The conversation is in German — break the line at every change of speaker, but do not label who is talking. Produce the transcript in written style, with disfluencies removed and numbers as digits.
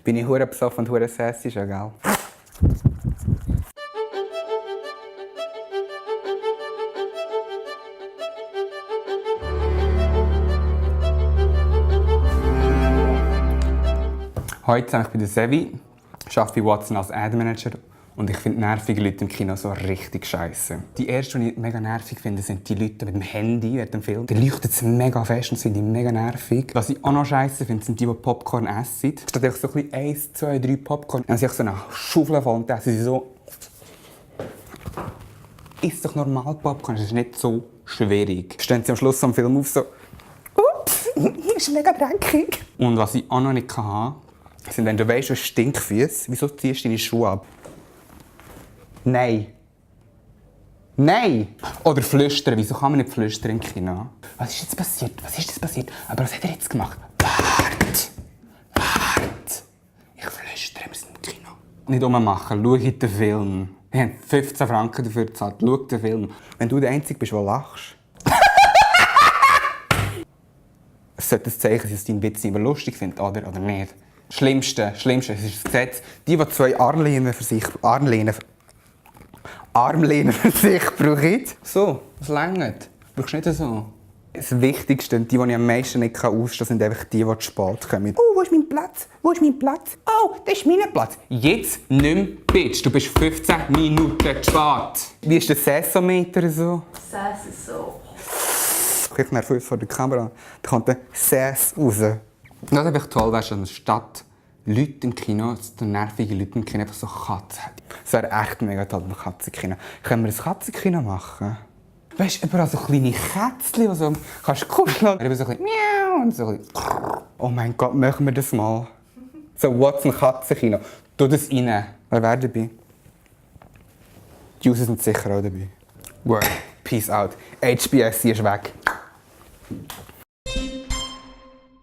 Bin ich hure besoffen und hure sassy schon, gell? Heute bin ich bei der Sevi, arbeite bei Watson als Ad-Manager und ich finde nervige Leute im Kino so richtig scheiße. Die ersten, die ich mega nervig finde, sind die Leute mit dem Handy während dem Film. Die leuchten es mega fest und das finde ich mega nervig. Was ich auch noch scheiße finde, sind die Popcorn essen. Statt so ein bisschen 1, 2, 3 Popcorn, dann haben sie so eine Schaufel voll und essen sie so. Ist doch normal Popcorn, das ist nicht so schwierig. Stehen sie am Schluss am Film auf so «Ups, hier ist mega dreckig». Und was ich auch noch nicht hatte, sind, wenn du weißt, du hast Stinkfüße, wieso ziehst du deine Schuhe ab? Nein. Nein! Oder flüstern. Wieso kann man nicht flüstern im Kino? Was ist jetzt passiert? Was ist jetzt passiert? Aber was hat er jetzt gemacht? Wart! Wart! Ich flüstere, wir sind im Kino. Nicht rummachen, schau den Film. Wir haben 15 Franken dafür gezahlt. Schau den Film. Wenn du der Einzige bist, der lachst. Es sollte ein Zeichen sein, dass dein Witz nicht mehr lustig findet, oder nicht? Schlimmste, es ist das Gesetz. Die 2 Armlehnen für sich brauchen. So, das reicht. Brauchst du nicht so. Das Wichtigste, die ich am meisten nicht ausstehen kann, sind einfach die zu spät kommen. Oh, wo ist mein Platz? Wo ist mein Platz? Oh, das ist mein Platz. Jetzt nicht mehr, Bitch. Du bist 15 Minuten zu spät. Wie ist der Saisonmeter so?
Sass ist so.
Ich bin nervös vor der Kamera. Da kommt der Sass raus. Das wäre toll, wenn anstatt Leute im Kino, so nervige Leute im Kino, einfach so Katzen hätten. Das wäre echt mega toll, ein Katzenkino. Können wir ein Katzenkino machen? Weißt du, überall so kleine Kätzchen, die so kannst kuscheln. Und so ein bisschen miau und so ein bisschen. Oh mein Gott, machen wir das mal. So, Watson Katzenkino. Tu das rein. Wer wäre dabei? Die User sind sicher auch dabei. Word. Peace out. HBS, sie ist weg.